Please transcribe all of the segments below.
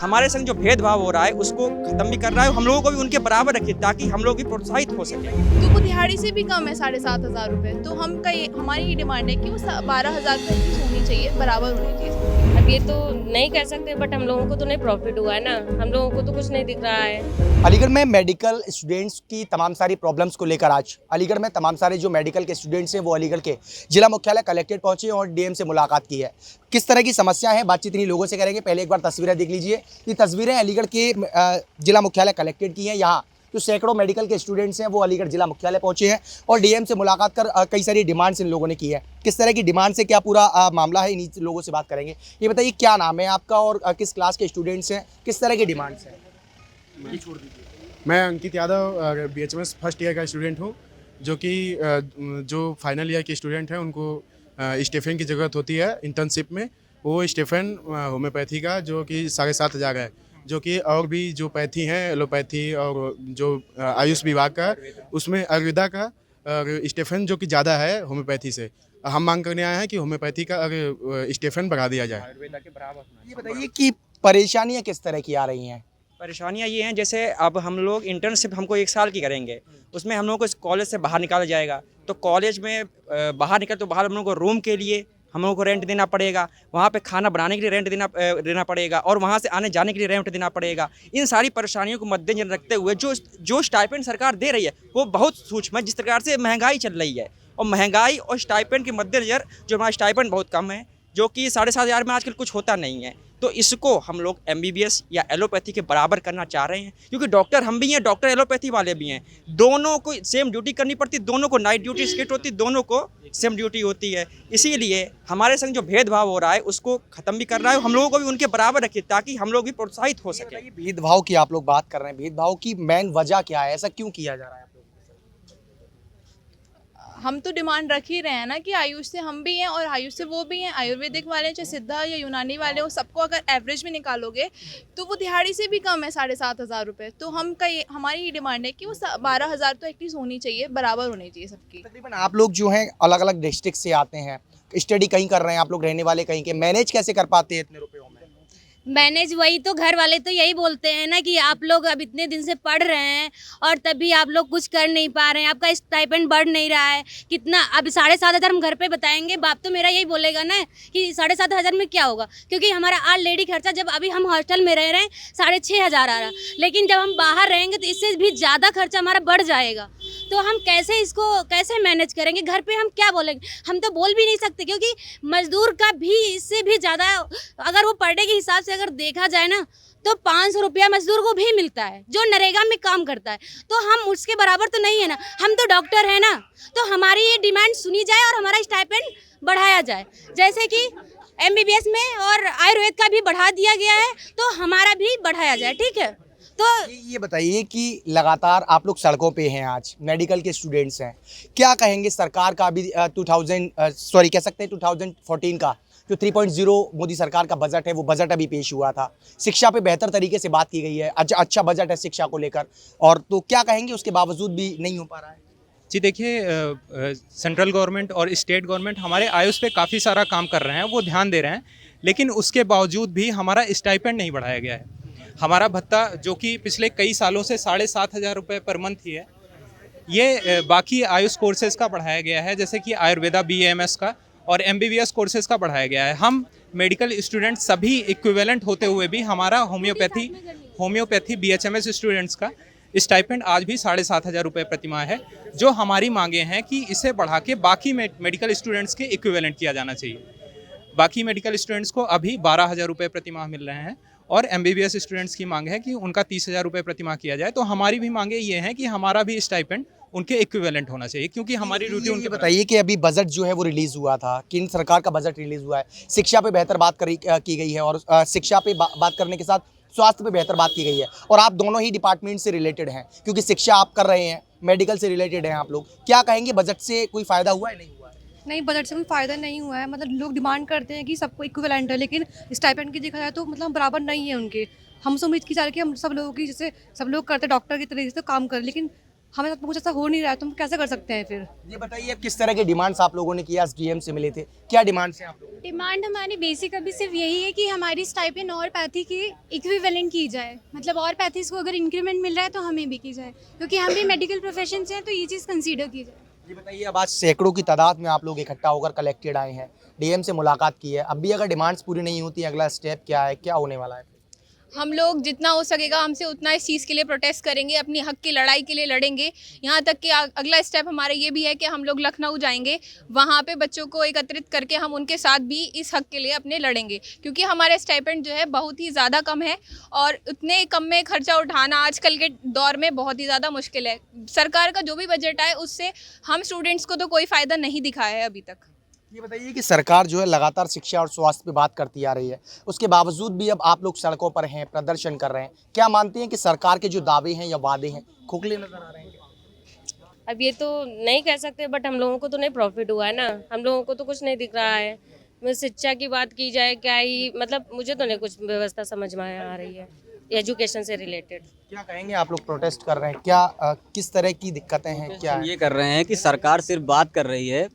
हमारे संग जो भेदभाव हो रहा है उसको खत्म भी कर रहा है, हम लोगों को भी उनके बराबर रखिए ताकि हम लोग भी प्रोत्साहित हो सके। तो वो दिहाड़ी से भी कम है 7,500 रुपये। तो हमारी ये डिमांड है कि वो 12,000 तो एटलीस्ट होनी चाहिए, बराबर होनी चाहिए। अब ये तो नहीं कर सकते, बट हम लोगों को तो नहीं प्रॉफिट हुआ है ना, हम लोगों को तो कुछ नहीं दिख रहा है। अलीगढ़ में मेडिकल स्टूडेंट्स की तमाम सारी प्रॉब्लम्स को लेकर आज अलीगढ़ में तमाम सारे जो मेडिकल के स्टूडेंट्स हैं वो अलीगढ़ के जिला मुख्यालय कलेक्ट्रेट पहुंचे और डीएम से मुलाकात की है। किस तरह की समस्या है, बातचीत इन्हीं लोगों से करेंगे। पहले एक बार तस्वीरें देख लीजिए। ये तस्वीरें अलीगढ़ के जिला मुख्यालय कलेक्ट्रेट की हैं। यहाँ जो सैकड़ों मेडिकल के स्टूडेंट्स हैं वो अलीगढ़ जिला मुख्यालय पहुंचे हैं और डीएम से मुलाकात कर कई सारी डिमांड्स इन लोगों ने की है। किस तरह की डिमांड से क्या पूरा मामला है, इन्हीं लोगों से बात करेंगे। ये बताइए क्या नाम है आपका और किस क्लास के स्टूडेंट्स हैं, किस तरह की डिमांड्स हैं? मैं Ankit Yadav BHMS first year का स्टूडेंट हूँ, जो कि जो फाइनल ईयर के स्टूडेंट हैं उनको स्टेफन की ज़रूरत होती है इंटर्नशिप में। वो स्टेफन होम्योपैथी का जो कि 7,500 है, जो कि और भी जो पैथी हैं एलोपैथी और जो आयुष विभाग का उसमें आयुर्वेदा का स्टेफन जो कि ज़्यादा है होम्योपैथी से। हम मांग करने आए हैं कि होम्योपैथी का स्टेफन बढ़ा दिया जाए। आयुर्वेदा के बराबर। ये बताइए कि परेशानियाँ किस तरह की आ रही हैं? परेशानियाँ ये हैं, जैसे अब हम लोग इंटर्नशिप हमको 1 साल की करेंगे, उसमें हम लोगों को इस कॉलेज से बाहर निकाला जाएगा। तो कॉलेज में बाहर निकल तो बाहर हम लोगों को रूम के लिए हम लोगों को रेंट देना पड़ेगा, वहाँ पे खाना बनाने के लिए रेंट देना पड़ेगा और वहाँ से आने जाने के लिए रेंट देना पड़ेगा। इन सारी परेशानियों को मद्देनजर रखते हुए जो स्टाइपेंड सरकार दे रही है वो बहुत सूक्ष्म है। जिस प्रकार से महंगाई चल रही है और महंगाई और स्टाइपेंड के मद्देनजर जो हमारा स्टाइपेंड बहुत कम है, जो कि 7,500 में आजकल कुछ होता नहीं है। तो इसको हम लोग MBBS या एलोपैथी के बराबर करना चाह रहे हैं, क्योंकि डॉक्टर हम भी हैं, डॉक्टर एलोपैथी वाले भी हैं। दोनों को सेम ड्यूटी करनी पड़ती, दोनों को नाइट ड्यूटी स्किट होती, दोनों को सेम ड्यूटी होती है। इसीलिए हमारे संग जो भेदभाव हो रहा है उसको खत्म भी कर रहा है, हम लोगों को भी उनके बराबर रखिए ताकि हम लोग भी प्रोत्साहित हो सके। भेदभाव की आप लोग बात कर रहे हैं, भेदभाव की मेन वजह क्या है, ऐसा क्यों किया जा रहा है आप लोगों हम तो डिमांड रख ही रहे हैं ना कि आयुष से हम भी हैं और आयुष से वो भी हैं। आयुर्वेदिक वाले चाहे सिद्धा या यूनानी वाले हो, सबको अगर एवरेज में निकालोगे तो वो दिहाड़ी से भी कम है 7,500 रुपये। तो हमारी ये डिमांड है कि वो 12,000 तो एटलीस्ट होनी चाहिए, बराबर होनी चाहिए सबकी। तकरीबन आप लोग जो हैं अलग अलग डिस्ट्रिक्ट से आते हैं, स्टडी कहीं कर रहे हैं, आप लोग रहने वाले कहीं के, मैनेज कैसे कर पाते हैं इतने रुपयों में? मैनेज वही तो घर वाले तो यही बोलते हैं ना कि आप लोग अब इतने दिन से पढ़ रहे हैं और तभी आप लोग कुछ कर नहीं पा रहे हैं, आपका स्टाइपेंड बढ़ नहीं रहा है। कितना अब 7,500 हम घर पे बताएंगे, बाप तो मेरा यही बोलेगा ना कि 7,500 में क्या होगा, क्योंकि हमारा ऑलरेडी खर्चा जब अभी हम हॉस्टल में रह रहे हैं 6,500 आ रहा, लेकिन जब हम बाहर रहेंगे तो इससे भी ज़्यादा खर्चा हमारा बढ़ जाएगा। तो हम कैसे मैनेज करेंगे? घर पे हम क्या बोलेंगे? हम तो बोल भी नहीं सकते, क्योंकि मजदूर का भी इससे भी ज़्यादा, अगर वो पर डे के हिसाब से अगर देखा जाए ना तो 500 रुपया मजदूर को भी मिलता है जो नरेगा में काम करता है। तो हम उसके बराबर तो नहीं है ना, हम तो डॉक्टर है ना। तो हमारी ये डिमांड सुनी जाए और हमारा स्टाइपेंड बढ़ाया जाए, जैसे कि MBBS में और आयुर्वेद का भी बढ़ा दिया गया है, तो हमारा भी बढ़ाया जाए, ठीक है। तो ये बताइए कि लगातार आप लोग सड़कों पे हैं, आज मेडिकल के स्टूडेंट्स हैं, क्या कहेंगे सरकार का अभी 2014 का जो 3.0 मोदी सरकार का बजट है वो बजट अभी पेश हुआ था। शिक्षा पे बेहतर तरीके से बात की गई है, अच्छा बजट है शिक्षा को लेकर, और तो क्या कहेंगे उसके बावजूद भी नहीं हो पा रहा है? जी देखिए, सेंट्रल गवर्नमेंट और स्टेट गवर्नमेंट हमारे आयुष पे काफ़ी सारा काम कर रहे हैं, वो ध्यान दे रहे हैं, लेकिन उसके बावजूद भी हमारा स्टाइपेंड नहीं बढ़ाया गया है। हमारा भत्ता जो कि पिछले कई सालों से 7,500 रुपये पर मंथ ही है, ये बाकी आयुष कोर्सेज़ का बढ़ाया गया है, जैसे कि आयुर्वेदा BAMS का और MBBS कोर्सेज़ का बढ़ाया गया है। हम मेडिकल स्टूडेंट सभी इक्विवेलेंट होते हुए भी हमारा होम्योपैथी BHMS स्टूडेंट्स का स्टाइपेंड आज भी 7,500 रुपये प्रतिमाह है। जो हमारी मांगे हैं कि इसे बढ़ा के बाकी मेडिकल स्टूडेंट्स के इक्विवेलेंट किया जाना चाहिए। बाकी मेडिकल स्टूडेंट्स को अभी 12,000 रुपये प्रतिमाह मिल रहे हैं और MBBS स्टूडेंट्स की मांग है कि उनका 30,000 रुपये प्रतिमाह किया जाए। तो हमारी भी मांगे ये हैं कि हमारा भी स्टाइपेंड उनके इक्विवेलेंट होना चाहिए, क्योंकि हमारी ड्यूटी उनके। बताइए कि अभी बजट जो है वो रिलीज़ हुआ था, केंद्र सरकार का बजट रिलीज़ हुआ है, शिक्षा पे बेहतर बात की गई है और शिक्षा पे बात करने के साथ स्वास्थ्य पे बेहतर बात की गई है, और आप दोनों ही डिपार्टमेंट से रिलेटेड हैं, क्योंकि शिक्षा आप कर रहे हैं, मेडिकल से रिलेटेड हैं आप लोग। क्या कहेंगे, बजट से कोई फ़ायदा हुआ है, नहीं हुआ है? नहीं, बजट से कोई फ़ायदा नहीं हुआ है। मतलब लोग डिमांड करते हैं कि सबको इक्विवेलेंट है, लेकिन स्टाइपेंड की देखा जाए तो मतलब बराबर नहीं है उनके। हमसे उम्मीद की जा रही है कि हम सब लोगों की, जैसे सब लोग करते डॉक्टर की तरीके से तो काम करें, लेकिन हमारे साथ कुछ ऐसा हो नहीं रहा है तो हम कैसे कर सकते हैं फिर। ये बताइए अब किस तरह के डिमांड्स आप लोगों ने किया डीएम से मिले थे, क्या डिमांड्स हैं आप लोगों की? डिमांड हमारी बेसिक अभी सिर्फ यही है कि हमारी स्टाइपेंड और पैथी की इक्विवेलेंट की जाए, मतलब और पैथीज को अगर इंक्रीमेंट मिल रहा है तो हमें भी की जाए, क्योंकि हम भी मेडिकल प्रोफेशन से हैं तो ये चीज़ कंसीडर की जाए। ये बताइए अब आज सैकड़ों की तादाद में आप लोग इकट्ठा होकर कलेक्टेड आए हैं, डीएम से मुलाकात की है, अब भी अगर डिमांड्स पूरी नहीं होती अगला स्टेप क्या है, क्या होने वाला है? हम लोग जितना हो सकेगा हमसे उतना इस चीज़ के लिए प्रोटेस्ट करेंगे, अपनी हक की लड़ाई के लिए लड़ेंगे। यहाँ तक कि अगला स्टेप हमारा ये भी है कि हम लोग लखनऊ जाएंगे, वहाँ पे बच्चों को एकत्रित करके हम उनके साथ भी इस हक के लिए अपने लड़ेंगे, क्योंकि हमारे स्टाइपेंड जो है बहुत ही ज़्यादा कम है और उतने कम में खर्चा उठाना आजकल के दौर में बहुत ही ज़्यादा मुश्किल है। सरकार का जो भी बजट आए उससे हम स्टूडेंट्स को तो कोई फ़ायदा नहीं दिखाया है अभी तक। ये बताइए कि सरकार जो है लगातार शिक्षा और स्वास्थ्य पे बात करती आ रही है, उसके बावजूद भी अब आप लोग सड़कों पर हैं, प्रदर्शन कर रहे हैं, क्या मानते हैं कि सरकार के जो दावे हैं या वादे हैं खोखले नजर आ रहे हैं? अब ये तो नहीं कह सकते, बट हम लोगों को तो नहीं प्रॉफिट हुआ है ना, हम लोगों को तो कुछ नहीं दिख रहा है। मैं शिक्षा की बात की जाए क्या ही, मतलब मुझे तो नहीं कुछ व्यवस्था समझ में आ रही है एजुकेशन से रिलेटेड। क्या कहेंगे आप लोग प्रोटेस्ट कर रहे हैं, क्या किस तरह की दिक्कतें हैं, क्या ये कर रहे हैं कि सरकार सिर्फ बात कर रही है।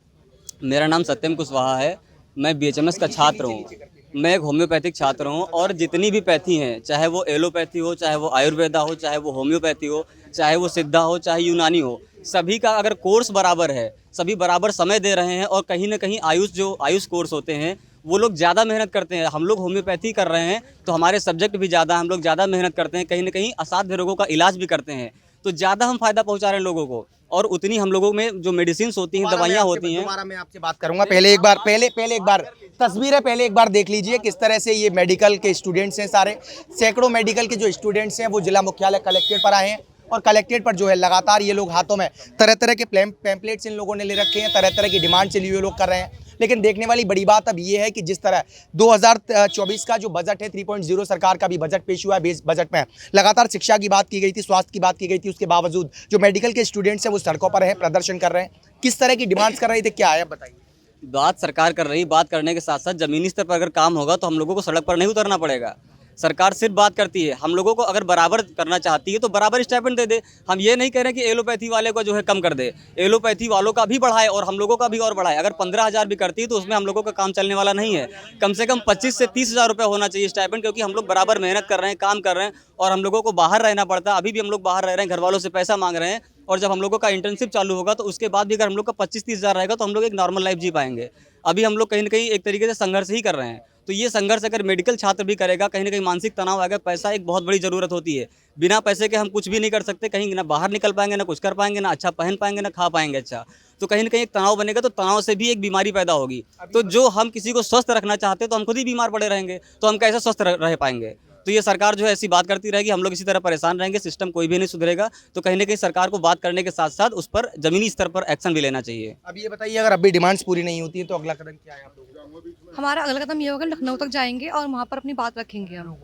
मेरा नाम सत्यम कुशवाहा है, मैं बीएचएमएस का छात्र हूँ, मैं एक होम्योपैथिक छात्र हूँ और जितनी भी पैथी हैं, चाहे वो एलोपैथी हो, चाहे वो आयुर्वेदा हो, चाहे वो होम्योपैथी हो, चाहे वो सिद्धा हो, चाहे यूनानी हो, सभी का अगर कोर्स बराबर है, सभी बराबर समय दे रहे हैं और कहीं ना कहीं आयुष कोर्स होते हैं वो लोग ज़्यादा मेहनत करते हैं। हम लोग होम्योपैथी कर रहे हैं तो हमारे सब्जेक्ट भी ज़्यादा, हम लोग ज़्यादा मेहनत करते हैं, कहीं ना कहीं असाध्य रोगों का इलाज भी करते हैं, तो ज़्यादा हम फ़ायदा पहुँचा रहे हैं लोगों को और उतनी हम लोगों में जो मेडिसिन होती हैं, दवाइयाँ होती हैं। दोबारा मैं आपसे बात करूंगा, पहले एक बार तस्वीरें पहले एक बार देख लीजिए किस तरह से ये मेडिकल के स्टूडेंट्स हैं, सारे सैकड़ों मेडिकल के जो स्टूडेंट्स हैं वो जिला मुख्यालय कलेक्ट्रेट पर आए हैं और कलेक्ट्रेट पर जो है लगातार ये लोग हाथों में तरह तरह के पैम्पलेट्स इन लोगों ने ले रखे हैं, तरह तरह की डिमांड से लिए लोग कर रहे हैं। लेकिन देखने वाली बड़ी बात अब ये है कि जिस तरह 2024 का जो बजट है 3.0 सरकार का भी बजट पेश हुआ है, बेस बजट में लगातार शिक्षा की बात की गई थी, स्वास्थ्य की बात की गई थी, उसके बावजूद जो मेडिकल के स्टूडेंट्स हैं वो सड़कों पर हैं, प्रदर्शन कर रहे हैं। किस तरह की डिमांड्स कर रहे थे, क्या है अब बताइए? बात सरकार कर रही, बात करने के साथ साथ ज़मीनी स्तर पर अगर काम होगा तो हम लोगों को सड़क पर नहीं उतरना पड़ेगा। सरकार सिर्फ बात करती है, हम लोगों को अगर बराबर करना चाहती है तो बराबर स्टाइपेंड दे दे। हम ये नहीं कह रहे कि एलोपैथी वाले को जो है कम कर दे, एलोपैथी वालों का भी बढ़ाए और हम लोगों का भी और बढ़ाए। अगर 15,000 भी करती है तो उसमें हम लोगों का काम चलने वाला नहीं है। कम से कम 25 से 30,000 रुपये होना चाहिए स्टाइपेंड, क्योंकि हम लोग बराबर मेहनत कर रहे हैं, काम कर रहे हैं और हम लोगों को बाहर रहना पड़ता है। अभी भी हम लोग बाहर रह रहे हैं, घर वालों से पैसा मांग रहे हैं और जब हम लोगों का इंटर्नशिप चालू होगा तो उसके बाद भी अगर हम लोग का 25-30,000 रहेगा तो हम लोग एक नॉर्मल लाइफ जी पाएंगे। अभी हम लोग कहीं ना कहीं एक तरीके से संघर्ष ही कर रहे हैं। तो ये संघर्ष अगर मेडिकल छात्र भी करेगा, कहीं ना कहीं मानसिक तनाव आएगा। पैसा एक बहुत बड़ी ज़रूरत होती है, बिना पैसे के हम कुछ भी नहीं कर सकते, कहीं ना बाहर निकल पाएंगे, ना कुछ कर पाएंगे, ना अच्छा पहन पाएंगे, ना खा पाएंगे अच्छा। तो कहीं ना कहीं एक तनाव बनेगा, तो तनाव से भी एक बीमारी पैदा होगी। तो जो हम किसी को स्वस्थ रखना चाहते हैं तो हम खुद ही बीमार पड़े रहेंगे, तो हम कैसे स्वस्थ रह पाएंगे? तो ये सरकार जो है ऐसी बात करती रहेगी, हम लोग इसी तरह परेशान रहेंगे, सिस्टम कोई भी नहीं सुधरेगा। तो कहीं ना कहीं सरकार को बात करने के साथ साथ उस पर ज़मीनी स्तर पर एक्शन भी लेना चाहिए। अब ये बताइए अगर अभी डिमांड्स पूरी नहीं होती है तो अगला कदम क्या है आप लोगों का? हमारा अगला कदम ये होगा, लखनऊ तक जाएंगे और वहाँ पर अपनी बात रखेंगे हम।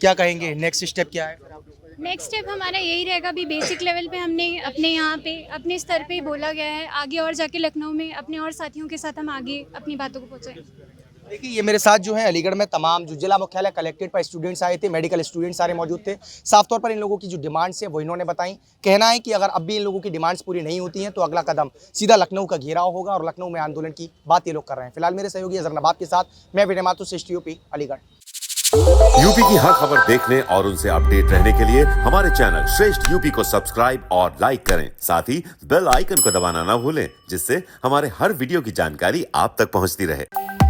क्या कहेंगे, नेक्स्ट स्टेप क्या है? नेक्स्ट स्टेप हमारा यही रहेगा, अभी बेसिक लेवल पे हमने अपने यहाँ पे अपने स्तर पे बोला गया है, आगे और जाके लखनऊ में अपने और साथियों के साथ हम आगे अपनी बातों को पहुँचाएंगे। देखिए ये मेरे साथ जो है अलीगढ़ में तमाम जो जिला मुख्यालय कलेक्ट्रेट पर स्टूडेंट्स आए थे, मेडिकल स्टूडेंट्स सारे मौजूद थे। साफ तौर पर इन लोगों की जो डिमांड्स हैं वो इन्होंने बताई। कहना है कि अगर अब भी इन लोगों की डिमांड्स पूरी नहीं होती हैं तो अगला कदम सीधा लखनऊ का घेराव होगा और लखनऊ में आंदोलन की बात ये लोग कर रहे हैं। फिलहाल मेरे सहयोगी अजहर नवाब के साथ मैं विनय माथुर, श्रेष्ठ यूपी, अलीगढ़। यूपी की हर खबर देखने और उनसे अपडेट रहने के लिए हमारे चैनल श्रेष्ठ यूपी को सब्सक्राइब और लाइक करें। साथ ही बेल आइकन को दबाना ना भूलें, जिससे हमारे हर वीडियो की जानकारी आप तक पहुंचती रहे।